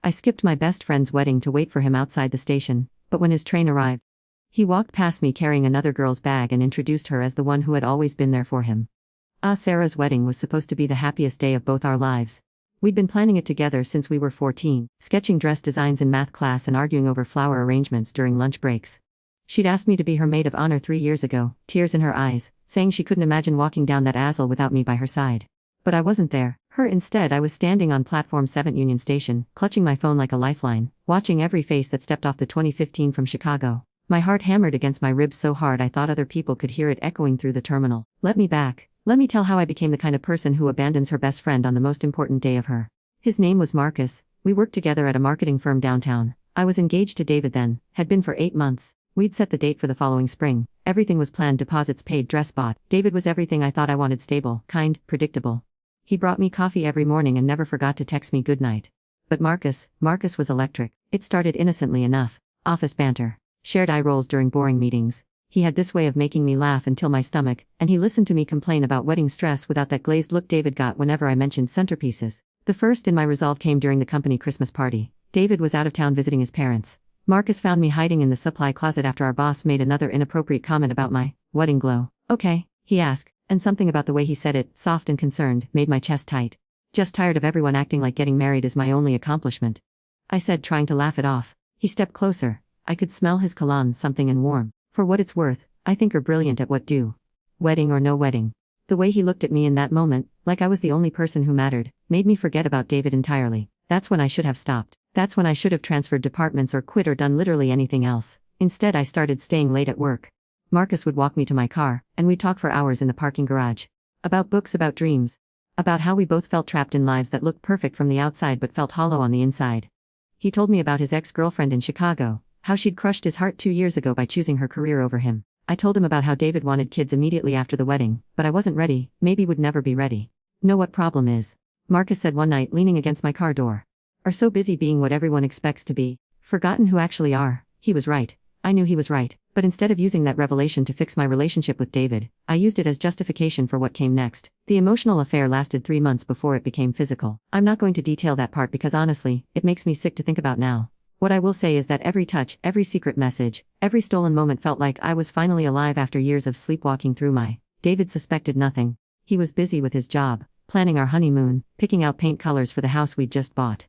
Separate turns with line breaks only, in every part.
I skipped my best friend's wedding to wait for him outside the station, but when his train arrived, he walked past me carrying another girl's bag and introduced her as the one who had always been there for him. Sarah's wedding was supposed to be the happiest day of both our lives. We'd been planning it together since we were 14, sketching dress designs in math class and arguing over flower arrangements during lunch breaks. She'd asked me to be her maid of honor 3 years ago, tears in her eyes, saying she couldn't imagine walking down that aisle without me by her side. But I wasn't there. Instead, I was standing on Platform 7 Union Station, clutching my phone like a lifeline, watching every face that stepped off the 2015 from Chicago. My heart hammered against my ribs so hard I thought other people could hear it echoing through the terminal. Let me back. Let me tell how I became the kind of person who abandons her best friend on the most important day of her. His name was Marcus. We worked together at a marketing firm downtown. I was engaged to David then, had been for 8 months. We'd set the date for the following spring. Everything was planned, deposits paid, dress bought. David was everything I thought I wanted: stable, kind, predictable. He brought me coffee every morning and never forgot to text me goodnight. But Marcus was electric. It started innocently enough. Office banter. Shared eye rolls during boring meetings. He had this way of making me laugh until my stomach, and he listened to me complain about wedding stress without that glazed look David got whenever I mentioned centerpieces. The first in my resolve came during the company Christmas party. David was out of town visiting his parents. Marcus found me hiding in the supply closet after our boss made another inappropriate comment about my wedding glow. Okay, he asked, and something about the way he said it, soft and concerned, made my chest tight. Just tired of everyone acting like getting married is my only accomplishment, I said, trying to laugh it off. He stepped closer. I could smell his cologne, something and warm. For what it's worth, I think you're brilliant at what do. Wedding or no wedding. The way he looked at me in that moment, like I was the only person who mattered, made me forget about David entirely. That's when I should have stopped. That's when I should have transferred departments or quit or done literally anything else. Instead, I started staying late at work. Marcus would walk me to my car, and we'd talk for hours in the parking garage. About books, about dreams. About how we both felt trapped in lives that looked perfect from the outside but felt hollow on the inside. He told me about his ex-girlfriend in Chicago, how she'd crushed his heart 2 years ago by choosing her career over him. I told him about how David wanted kids immediately after the wedding, but I wasn't ready, maybe would never be ready. Know what problem is? Marcus said one night, leaning against my car door. Are so busy being what everyone expects to be, forgotten who actually are. He was right. I knew he was right, but instead of using that revelation to fix my relationship with David, I used it as justification for what came next. The emotional affair lasted 3 months before it became physical. I'm not going to detail that part because honestly, it makes me sick to think about now. What I will say is that every touch, every secret message, every stolen moment felt like I was finally alive after years of sleepwalking through my. David suspected nothing. He was busy with his job, planning our honeymoon, picking out paint colors for the house we'd just bought.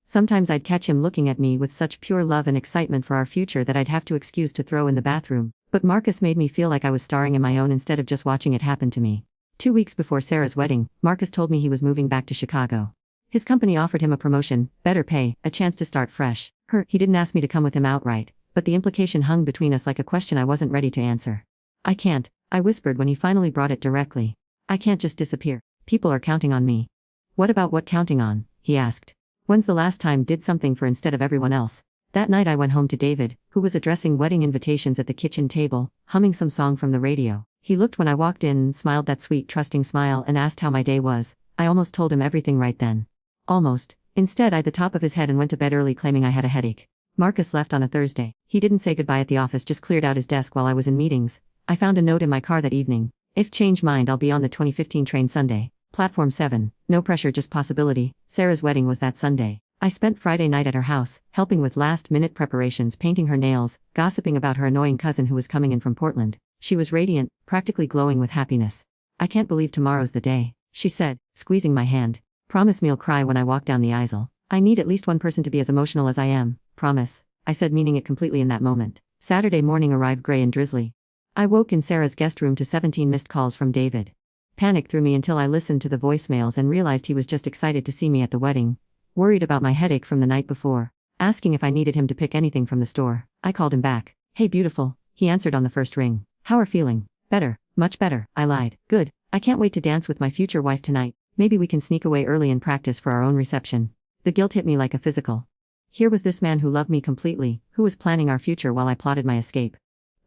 Sometimes I'd catch him looking at me with such pure love and excitement for our future that I'd have to excuse to throw in the bathroom, but Marcus made me feel like I was starring in my own instead of just watching it happen to me. 2 weeks before Sarah's wedding, Marcus told me he was moving back to Chicago. His company offered him a promotion, better pay, a chance to start fresh. He didn't ask me to come with him outright, but the implication hung between us like a question I wasn't ready to answer. I can't, I whispered when he finally brought it directly. I can't just disappear. People are counting on me. What about what counting on? He asked. When's the last time did something for instead of everyone else? That night I went home to David, who was addressing wedding invitations at the kitchen table, humming some song from the radio. He looked when I walked in, smiled that sweet, trusting smile, and asked how my day was. I almost told him everything right then. Almost. Instead, I eyed the top of his head and went to bed early, claiming I had a headache. Marcus left on a Thursday. He didn't say goodbye at the office, just cleared out his desk while I was in meetings. I found a note in my car that evening. If change mind, I'll be on the 2015 train Sunday. Platform 7. No pressure, just possibility. Sarah's wedding was that Sunday. I spent Friday night at her house, helping with last-minute preparations, painting her nails, gossiping about her annoying cousin who was coming in from Portland. She was radiant, practically glowing with happiness. I can't believe tomorrow's the day, she said, squeezing my hand. Promise me you'll cry when I walk down the aisle. I need at least one person to be as emotional as I am. Promise, I said, meaning it completely in that moment. Saturday morning arrived gray and drizzly. I woke in Sarah's guest room to 17 missed calls from David. Panic threw me until I listened to the voicemails and realized he was just excited to see me at the wedding. Worried about my headache from the night before. Asking if I needed him to pick anything from the store. I called him back. Hey beautiful, he answered on the first ring. How are feeling? Better, much better, I lied. Good, I can't wait to dance with my future wife tonight. Maybe we can sneak away early and practice for our own reception. The guilt hit me like a physical. Here was this man who loved me completely, who was planning our future while I plotted my escape.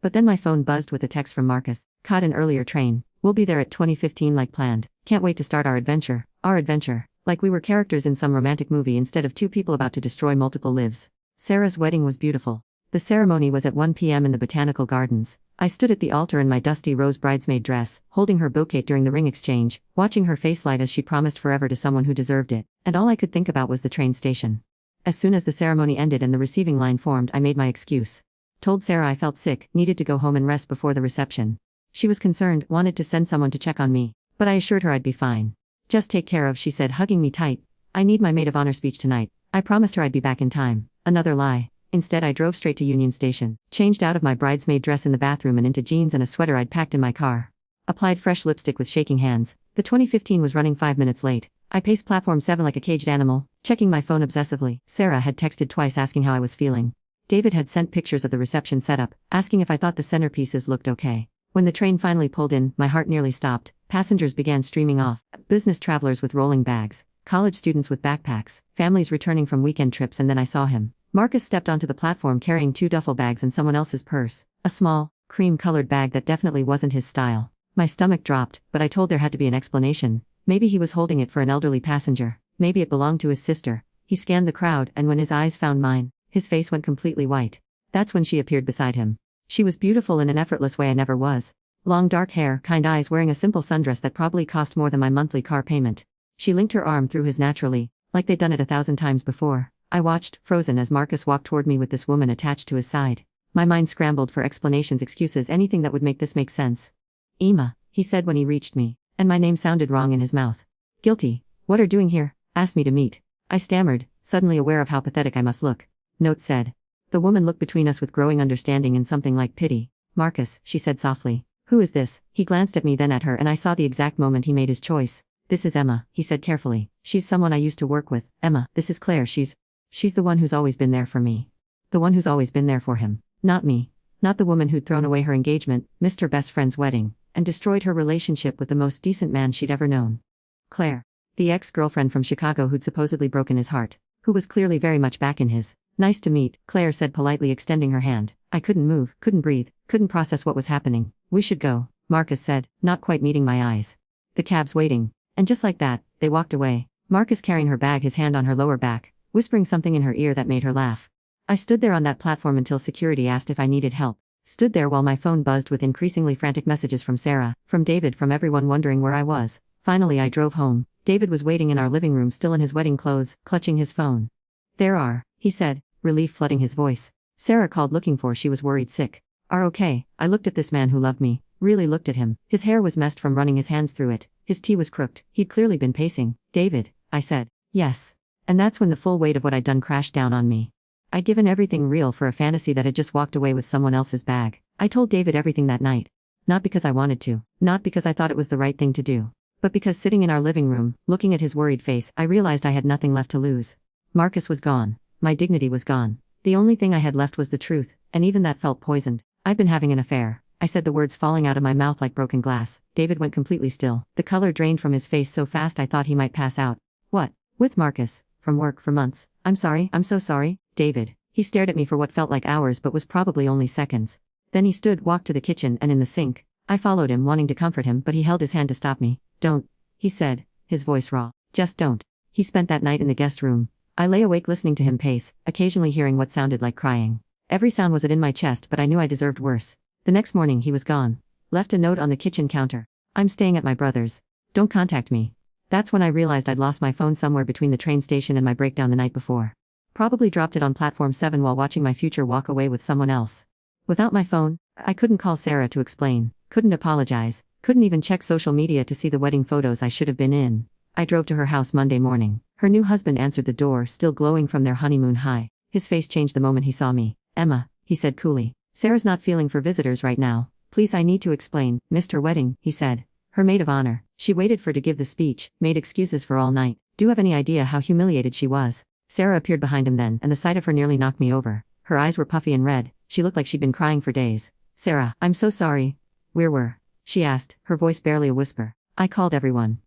But then my phone buzzed with a text from Marcus. Caught an earlier train. We'll be there at 2015 like planned. Can't wait to start our adventure. Our adventure. Like we were characters in some romantic movie instead of two people about to destroy multiple lives. Sarah's wedding was beautiful. The ceremony was at 1 p.m. in the Botanical Gardens. I stood at the altar in my dusty rose bridesmaid dress, holding her bouquet during the ring exchange, watching her face light as she promised forever to someone who deserved it, and all I could think about was the train station. As soon as the ceremony ended and the receiving line formed, I made my excuse. Told Sarah I felt sick, needed to go home and rest before the reception. She was concerned, wanted to send someone to check on me, but I assured her I'd be fine. Just take care of, she said, hugging me tight. I need my maid of honor speech tonight. I promised her I'd be back in time. Another lie. Instead, I drove straight to Union Station, changed out of my bridesmaid dress in the bathroom and into jeans and a sweater I'd packed in my car. Applied fresh lipstick with shaking hands. The 2015 was running 5 minutes late. I paced platform 7 like a caged animal, checking my phone obsessively. Sarah had texted twice asking how I was feeling. David had sent pictures of the reception setup, asking if I thought the centerpieces looked okay. When the train finally pulled in, my heart nearly stopped. Passengers began streaming off. Business travelers with rolling bags, college students with backpacks, families returning from weekend trips, and then I saw him. Marcus stepped onto the platform carrying 2 duffel bags and someone else's purse, a small, cream-colored bag that definitely wasn't his style. My stomach dropped, but I told there had to be an explanation. Maybe he was holding it for an elderly passenger. Maybe it belonged to his sister. He scanned the crowd, and when his eyes found mine, his face went completely white. That's when she appeared beside him. She was beautiful in an effortless way I never was. Long dark hair, kind eyes, wearing a simple sundress that probably cost more than my monthly car payment. She linked her arm through his naturally, like they'd done it 1,000 times before. I watched, frozen, as Marcus walked toward me with this woman attached to his side. My mind scrambled for explanations, excuses, anything that would make this make sense. Emma, he said when he reached me, and my name sounded wrong in his mouth. Guilty. What are doing here? Asked me to meet. I stammered, suddenly aware of how pathetic I must look. Note said. The woman looked between us with growing understanding and something like pity. Marcus, she said softly. Who is this? He glanced at me, then at her, and I saw the exact moment he made his choice. This is Emma, he said carefully. She's someone I used to work with. Emma, this is Claire. She's the one who's always been there for me. The one who's always been there for him. Not me. Not the woman who'd thrown away her engagement, missed her best friend's wedding, and destroyed her relationship with the most decent man she'd ever known. Claire. The ex-girlfriend from Chicago who'd supposedly broken his heart, who was clearly very much back in his. Nice to meet, Claire said politely, extending her hand. I couldn't move, couldn't breathe, couldn't process what was happening. We should go, Marcus said, not quite meeting my eyes. The cab's waiting. And just like that, they walked away. Marcus carrying her bag, his hand on her lower back, whispering something in her ear that made her laugh. I stood there on that platform until security asked if I needed help. Stood there while my phone buzzed with increasingly frantic messages from Sarah, from David, from everyone wondering where I was. Finally I drove home. David was waiting in our living room, still in his wedding clothes, clutching his phone. There are, he said, relief flooding his voice. Sarah called looking for, she was worried sick. Are okay. I looked at this man who loved me, really looked at him. His hair was messed from running his hands through it. His tee was crooked. He'd clearly been pacing. David, I said. Yes. And that's when the full weight of what I'd done crashed down on me. I'd given everything real for a fantasy that had just walked away with someone else's bag. I told David everything that night. Not because I wanted to. Not because I thought it was the right thing to do. But because sitting in our living room, looking at his worried face, I realized I had nothing left to lose. Marcus was gone. My dignity was gone. The only thing I had left was the truth, and even that felt poisoned. I've been having an affair. I said, the words falling out of my mouth like broken glass. David went completely still. The color drained from his face so fast I thought he might pass out. What? With Marcus? From work, for months. I'm sorry, I'm so sorry, David. He stared at me for what felt like hours but was probably only seconds. Then he stood, walked to the kitchen and in the sink. I followed him, wanting to comfort him, but he held his hand to stop me. Don't, he said, his voice raw. Just don't. He spent that night in the guest room. I lay awake listening to him pace, occasionally hearing what sounded like crying. Every sound was in my chest, but I knew I deserved worse. The next morning he was gone. Left a note on the kitchen counter. I'm staying at my brother's. Don't contact me. That's when I realized I'd lost my phone somewhere between the train station and my breakdown the night before. Probably dropped it on platform 7 while watching my future walk away with someone else. Without my phone, I couldn't call Sarah to explain, couldn't apologize, couldn't even check social media to see the wedding photos I should have been in. I drove to her house Monday morning. Her new husband answered the door, still glowing from their honeymoon high. His face changed the moment he saw me. Emma, he said coolly. Sarah's not feeling for visitors right now. Please, I need to explain. Missed her wedding, he said. Her maid of honor. She waited for to give the speech, made excuses for all night. Do you have any idea how humiliated she was? Sarah appeared behind him then, and the sight of her nearly knocked me over. Her eyes were puffy and red. She looked like she'd been crying for days. Sarah, I'm so sorry. Where were? She asked, her voice barely a whisper. I called everyone.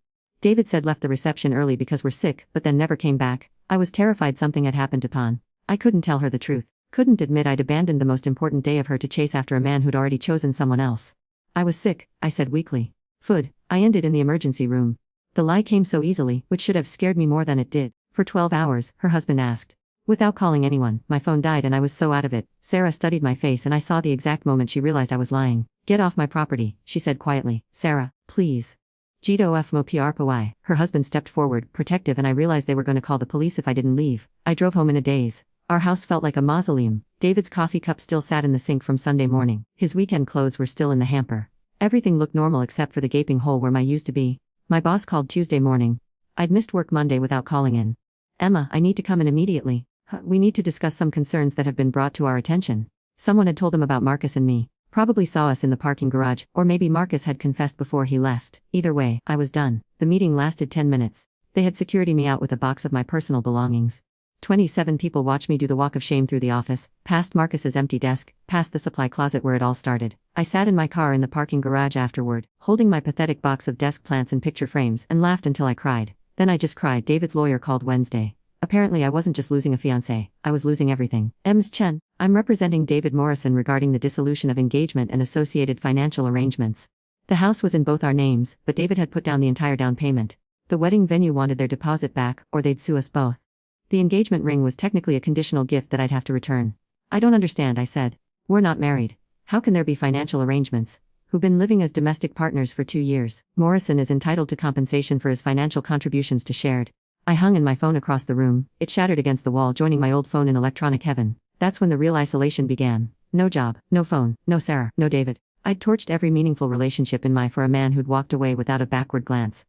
David said left the reception early because we're sick, but then never came back. I was terrified something had happened to Pan. I couldn't tell her the truth. Couldn't admit I'd abandoned the most important day of her to chase after a man who'd already chosen someone else. I was sick, I said weakly. Food. I ended in the emergency room. The lie came so easily, which should have scared me more than it did. For 12 hours, her husband asked. Without calling anyone, my phone died and I was so out of it. Sarah studied my face and I saw the exact moment she realized I was lying. Get off my property, she said quietly. Sarah, please. Jito F mo prpy. Her husband stepped forward, protective, and I realized they were going to call the police if I didn't leave. I drove home in a daze. Our house felt like a mausoleum. David's coffee cup still sat in the sink from Sunday morning. His weekend clothes were still in the hamper. Everything looked normal except for the gaping hole where my used to be. My boss called Tuesday morning. I'd missed work Monday without calling in. Emma, I need to come in immediately. We need to discuss some concerns that have been brought to our attention. Someone had told them about Marcus and me. Probably saw us in the parking garage, or maybe Marcus had confessed before he left. Either way, I was done. The meeting lasted 10 minutes. They had security me out with a box of my personal belongings. 27 people watched me do the walk of shame through the office, past Marcus's empty desk, past the supply closet where it all started. I sat in my car in the parking garage afterward, holding my pathetic box of desk plants and picture frames, and laughed until I cried. Then I just cried. David's lawyer called Wednesday. Apparently I wasn't just losing a fiancé, I was losing everything. Ms. Chen, I'm representing David Morrison regarding the dissolution of engagement and associated financial arrangements. The house was in both our names, but David had put down the entire down payment. The wedding venue wanted their deposit back, or they'd sue us both. The engagement ring was technically a conditional gift that I'd have to return. I don't understand, I said. We're not married. How can there be financial arrangements? Who've been living as domestic partners for 2 years. Morrison is entitled to compensation for his financial contributions to shared. I hung in my phone across the room. It shattered against the wall, joining my old phone in electronic heaven. That's when the real isolation began. No job, no phone, no Sarah, no David. I'd torched every meaningful relationship in my for a man who'd walked away without a backward glance.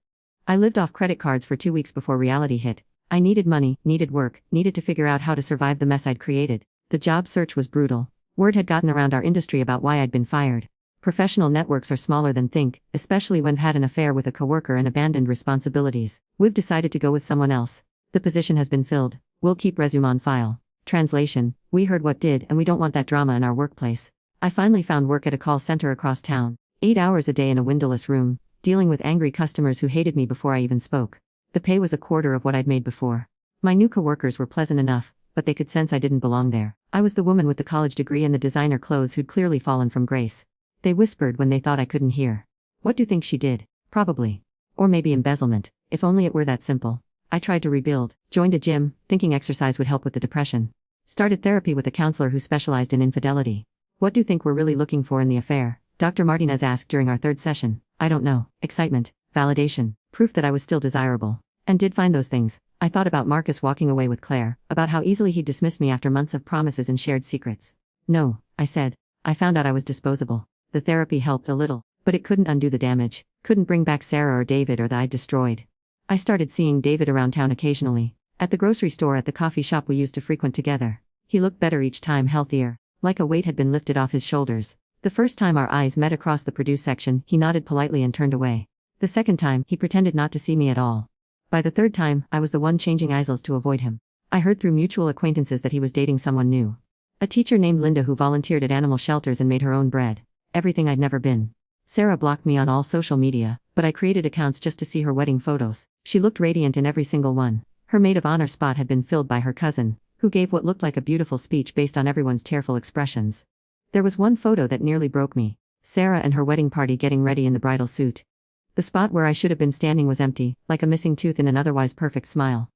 I lived off credit cards for 2 weeks before reality hit. I needed money, needed work, needed to figure out how to survive the mess I'd created. The job search was brutal. Word had gotten around our industry about why I'd been fired. Professional networks are smaller than think, especially when had an affair with a coworker and abandoned responsibilities. We've decided to go with someone else. The position has been filled. We'll keep resume on file. Translation: we heard what did, and we don't want that drama in our workplace. I finally found work at a call center across town. 8 hours a day in a windowless room, dealing with angry customers who hated me before I even spoke. The pay was a quarter of what I'd made before. My new coworkers were pleasant enough, but they could sense I didn't belong there. I was the woman with the college degree and the designer clothes who'd clearly fallen from grace. They whispered when they thought I couldn't hear. What do you think she did? Probably. Or maybe embezzlement. If only it were that simple. I tried to rebuild, joined a gym, thinking exercise would help with the depression. Started therapy with a counselor who specialized in infidelity. What do you think we're really looking for in the affair? Dr. Martinez asked during our 3rd session. I don't know. Excitement, validation, proof that I was still desirable. And did find those things. I thought about Marcus walking away with Claire, about how easily he'd dismiss me after months of promises and shared secrets. No, I said. I found out I was disposable. The therapy helped a little, but it couldn't undo the damage, couldn't bring back Sarah or David or the I'd destroyed. I started seeing David around town occasionally. At the grocery store, at the coffee shop we used to frequent together. He looked better each time, healthier, like a weight had been lifted off his shoulders. The first time our eyes met across the produce section, he nodded politely and turned away. The second time, he pretended not to see me at all. By the third time, I was the one changing aisles to avoid him. I heard through mutual acquaintances that he was dating someone new. A teacher named Linda who volunteered at animal shelters and made her own bread. Everything I'd never been. Sarah blocked me on all social media, but I created accounts just to see her wedding photos. She looked radiant in every single one. Her maid of honor spot had been filled by her cousin, who gave what looked like a beautiful speech based on everyone's tearful expressions. There was one photo that nearly broke me. Sarah and her wedding party getting ready in the bridal suit. The spot where I should have been standing was empty, like a missing tooth in an otherwise perfect smile.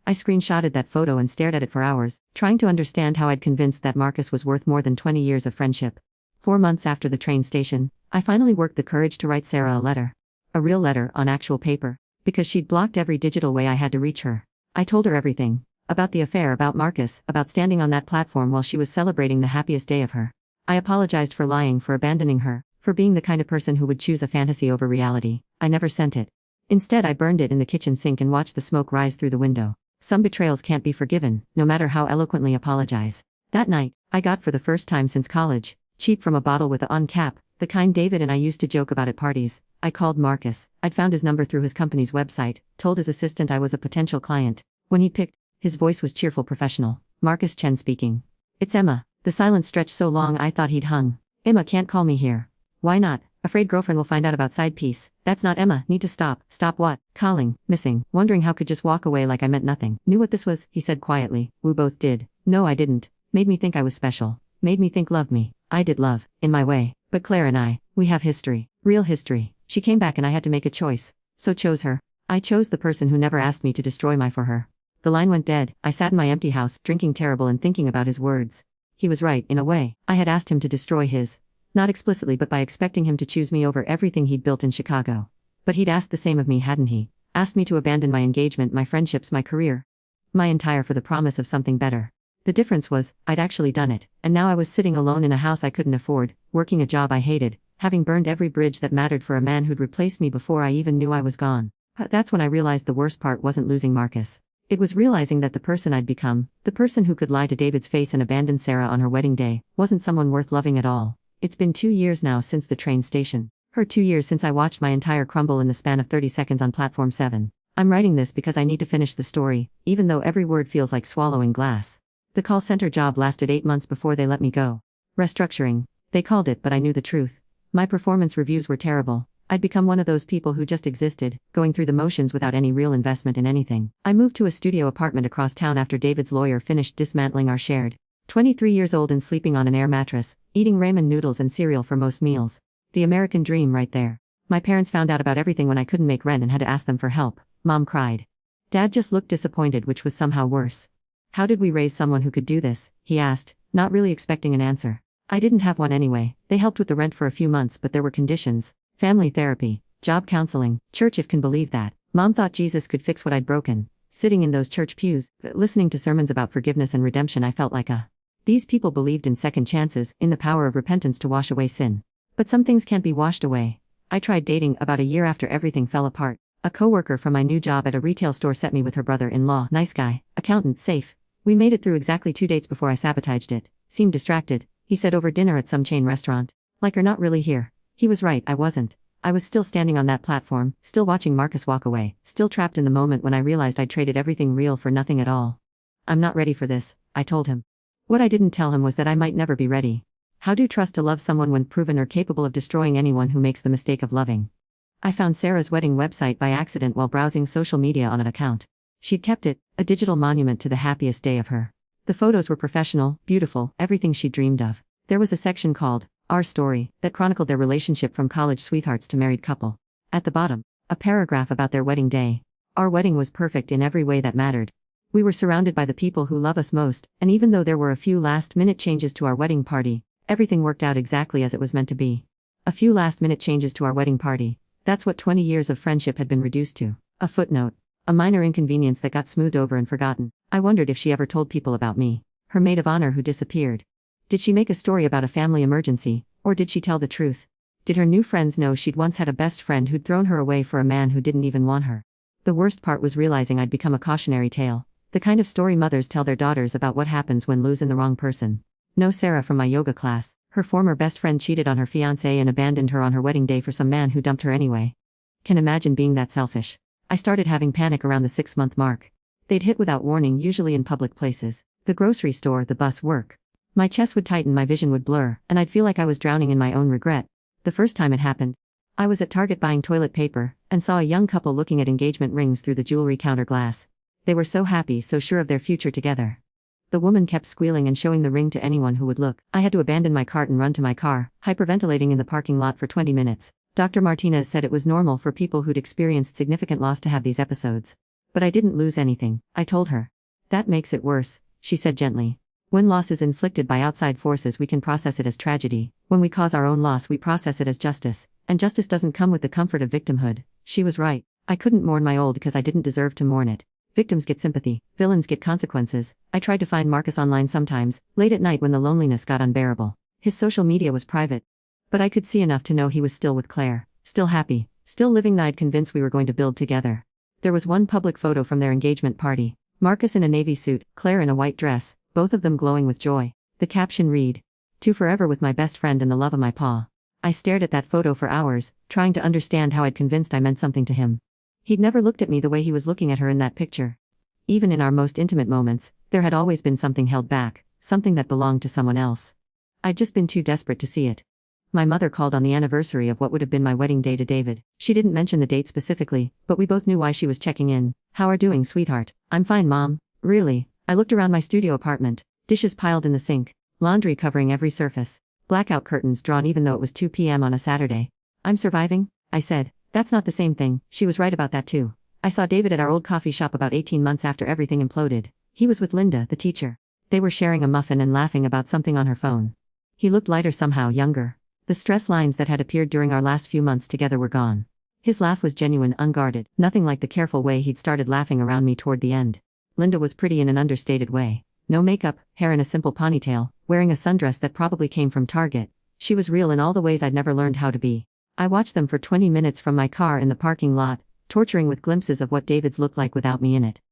I screenshotted that photo and stared at it for hours, trying to understand how I'd convinced that Marcus was worth more than 20 years of friendship. 4 months after the train station, I finally worked the courage to write Sarah a letter. A real letter, on actual paper, because she'd blocked every digital way I had to reach her. I told her everything. About the affair, about Marcus, about standing on that platform while she was celebrating the happiest day of her. I apologized for lying, for abandoning her, for being the kind of person who would choose a fantasy over reality. I never sent it. Instead, I burned it in the kitchen sink and watched the smoke rise through the window. Some betrayals can't be forgiven, no matter how eloquently apologize. That night, I got for the first time since college, cheap from a bottle with a on cap, the kind David and I used to joke about at parties. I called Marcus. I'd found his number through his company's website, told his assistant I was a potential client. When he picked, his voice was cheerful, professional. Marcus Chen speaking. It's Emma. The silence stretched so long I thought he'd hung. Emma can't call me here. Why not? Afraid girlfriend will find out about side piece. That's not Emma. Need to stop. Stop what? Calling, missing, wondering how could just walk away like I meant nothing. Knew what this was, he said quietly. We both did. No, I didn't. Made me think I was special. Made me think love me. I did love, in my way. But Claire and I, we have history. Real history. She came back and I had to make a choice. So chose her. I chose the person who never asked me to destroy my for her. The line went dead. I sat in my empty house, drinking terrible and thinking about his words. He was right, in a way. I had asked him to destroy his. Not explicitly, but by expecting him to choose me over everything he'd built in Chicago. But he'd asked the same of me, hadn't he? Asked me to abandon my engagement, my friendships, my career. My entire for the promise of something better. The difference was, I'd actually done it, and now I was sitting alone in a house I couldn't afford, working a job I hated, having burned every bridge that mattered for a man who'd replaced me before I even knew I was gone. That's when I realized the worst part wasn't losing Marcus. It was realizing that the person I'd become, the person who could lie to David's face and abandon Sarah on her wedding day, wasn't someone worth loving at all. It's been 2 years now since the train station. 2 years since I watched my entire crumble in the span of 30 seconds on platform 7. I'm writing this because I need to finish the story, even though every word feels like swallowing glass. The call center job lasted 8 months before they let me go. Restructuring, they called it, but I knew the truth. My performance reviews were terrible. I'd become one of those people who just existed, going through the motions without any real investment in anything. I moved to a studio apartment across town after David's lawyer finished dismantling our shared. 23 years old and sleeping on an air mattress, eating ramen noodles and cereal for most meals. The American dream right there. My parents found out about everything when I couldn't make rent and had to ask them for help. Mom cried. Dad just looked disappointed, which was somehow worse. How did we raise someone who could do this? He asked, not really expecting an answer. I didn't have one anyway. They helped with the rent for a few months, but there were conditions. Family therapy, job counseling, church, if can believe that. Mom thought Jesus could fix what I'd broken. Sitting in those church pews, listening to sermons about forgiveness and redemption, I felt like these people believed in second chances, in the power of repentance to wash away sin. But some things can't be washed away. I tried dating about a year after everything fell apart. A coworker from my new job at a retail store set me with her brother-in-law, nice guy, accountant, safe. We made it through exactly 2 dates before I sabotaged it. Seemed distracted, he said over dinner at some chain restaurant. Like, you're not really here. He was right, I wasn't. I was still standing on that platform, still watching Marcus walk away, still trapped in the moment when I realized I'd traded everything real for nothing at all. I'm not ready for this, I told him. What I didn't tell him was that I might never be ready. How do trust to love someone when proven or capable of destroying anyone who makes the mistake of loving? I found Sarah's wedding website by accident while browsing social media on an account. She'd kept it, a digital monument to the happiest day of her. The photos were professional, beautiful, everything she dreamed of. There was a section called Our Story that chronicled their relationship from college sweethearts to married couple. At the bottom, a paragraph about their wedding day. Our wedding was perfect in every way that mattered. We were surrounded by the people who love us most, and even though there were a few last-minute changes to our wedding party, everything worked out exactly as it was meant to be. A few last-minute changes to our wedding party. That's what 20 years of friendship had been reduced to. A footnote. A minor inconvenience that got smoothed over and forgotten. I wondered if she ever told people about me. Her maid of honor who disappeared. Did she make a story about a family emergency, or did she tell the truth? Did her new friends know she'd once had a best friend who'd thrown her away for a man who didn't even want her? The worst part was realizing I'd become a cautionary tale. The kind of story mothers tell their daughters about what happens when losing the wrong person. No, Sarah from my yoga class. Her former best friend cheated on her fiancé and abandoned her on her wedding day for some man who dumped her anyway. Can imagine being that selfish. I started having panic around the 6-month mark. They'd hit without warning, usually in public places. The grocery store, the bus, work. My chest would tighten, my vision would blur, and I'd feel like I was drowning in my own regret. The first time it happened, I was at Target buying toilet paper, and saw a young couple looking at engagement rings through the jewelry counter glass. They were so happy, so sure of their future together. The woman kept squealing and showing the ring to anyone who would look. I had to abandon my cart and run to my car, hyperventilating in the parking lot for 20 minutes. Dr. Martinez said it was normal for people who'd experienced significant loss to have these episodes. But I didn't lose anything, I told her. That makes it worse, she said gently. When loss is inflicted by outside forces, we can process it as tragedy. When we cause our own loss, we process it as justice. And justice doesn't come with the comfort of victimhood. She was right. I couldn't mourn my old because I didn't deserve to mourn it. Victims get sympathy, villains get consequences. I tried to find Marcus online sometimes, late at night when the loneliness got unbearable. His social media was private. But I could see enough to know he was still with Claire, still happy, still living the I'd convinced we were going to build together. There was one public photo from their engagement party. Marcus in a navy suit, Claire in a white dress, both of them glowing with joy. The caption read, "To forever with my best friend and the love of my paw." I stared at that photo for hours, trying to understand how I'd convinced I meant something to him. He'd never looked at me the way he was looking at her in that picture. Even in our most intimate moments, there had always been something held back, something that belonged to someone else. I'd just been too desperate to see it. My mother called on the anniversary of what would have been my wedding day to David. She didn't mention the date specifically, but we both knew why she was checking in. "How are doing, sweetheart?" "I'm fine, Mom." "Really?" I looked around my studio apartment. Dishes piled in the sink, laundry covering every surface, blackout curtains drawn even though it was 2 p.m. on a Saturday. "I'm surviving," I said. "That's not the same thing." She was right about that too. I saw David at our old coffee shop about 18 months after everything imploded. He was with Linda, the teacher. They were sharing a muffin and laughing about something on her phone. He looked lighter somehow, younger. The stress lines that had appeared during our last few months together were gone. His laugh was genuine, unguarded, nothing like the careful way he'd started laughing around me toward the end. Linda was pretty in an understated way. No makeup, hair in a simple ponytail, wearing a sundress that probably came from Target. She was real in all the ways I'd never learned how to be. I watched them for 20 minutes from my car in the parking lot, torturing with glimpses of what David's looked like without me in it.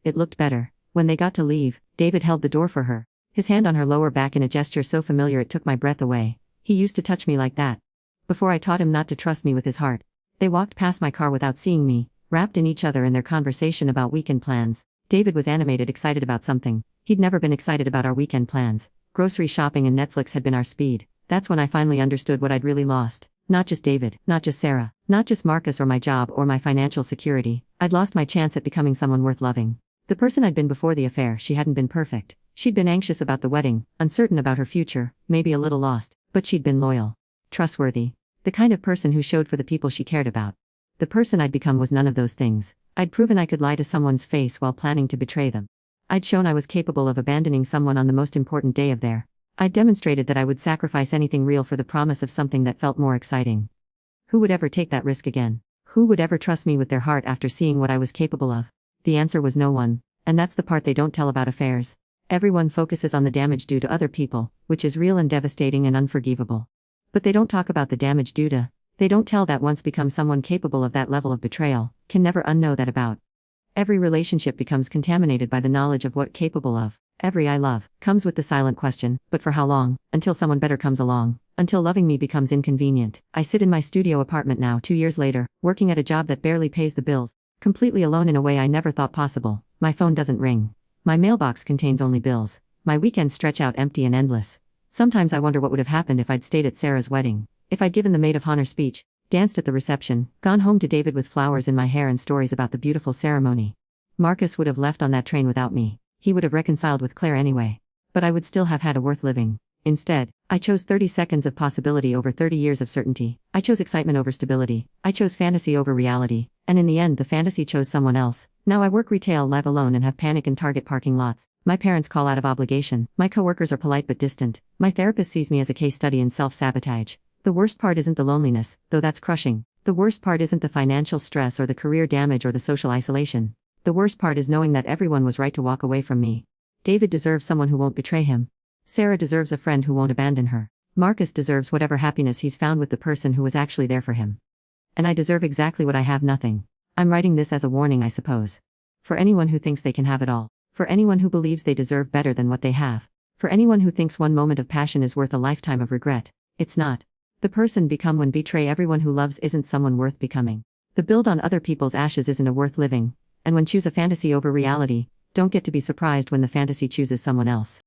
It looked better. When they got to leave, David held the door for her, his hand on her lower back in a gesture so familiar it took my breath away. He used to touch me like that. Before I taught him not to trust me with his heart. They walked past my car without seeing me, wrapped in each other in their conversation about weekend plans. David was animated, excited about something. He'd never been excited about our weekend plans. Grocery shopping and Netflix had been our speed. That's when I finally understood what I'd really lost. Not just David, not just Sarah, not just Marcus or my job or my financial security. I'd lost my chance at becoming someone worth loving. The person I'd been before the affair, she hadn't been perfect. She'd been anxious about the wedding, uncertain about her future, maybe a little lost, but she'd been loyal. Trustworthy. The kind of person who showed for the people she cared about. The person I'd become was none of those things. I'd proven I could lie to someone's face while planning to betray them. I'd shown I was capable of abandoning someone on the most important day of their. I'd demonstrated that I would sacrifice anything real for the promise of something that felt more exciting. Who would ever take that risk again? Who would ever trust me with their heart after seeing what I was capable of? The answer was no one. And that's the part they don't tell about affairs. Everyone focuses on the damage due to other people, which is real and devastating and unforgivable. But they don't talk about the damage due to. They don't tell that once become someone capable of that level of betrayal, can never unknow that about. Every relationship becomes contaminated by the knowledge of what capable of. Every I love comes with the silent question, but for how long? Until someone better comes along. Until loving me becomes inconvenient. I sit in my studio apartment now 2 years later, working at a job that barely pays the bills, completely alone in a way I never thought possible. My phone doesn't ring. My mailbox contains only bills. My weekends stretch out empty and endless. Sometimes I wonder what would have happened if I'd stayed at Sarah's wedding. If I'd given the maid of honor speech, danced at the reception, gone home to David with flowers in my hair and stories about the beautiful ceremony. Marcus would have left on that train without me. He would have reconciled with Claire anyway. But I would still have had a worth living. Instead, I chose 30 seconds of possibility over 30 years of certainty. I chose excitement over stability. I chose fantasy over reality. And in the end, the fantasy chose someone else. Now I work retail, live alone, and have panic in Target parking lots. My parents call out of obligation. My coworkers are polite but distant. My therapist sees me as a case study in self-sabotage. The worst part isn't the loneliness, though that's crushing. The worst part isn't the financial stress or the career damage or the social isolation. The worst part is knowing that everyone was right to walk away from me. David deserves someone who won't betray him. Sarah deserves a friend who won't abandon her. Marcus deserves whatever happiness he's found with the person who was actually there for him. And I deserve exactly what I have: nothing. I'm writing this as a warning, I suppose. For anyone who thinks they can have it all. For anyone who believes they deserve better than what they have. For anyone who thinks one moment of passion is worth a lifetime of regret. It's not. The person become when betray everyone who loves isn't someone worth becoming. The build on other people's ashes isn't a worth living. And when choose a fantasy over reality, don't get to be surprised when the fantasy chooses someone else.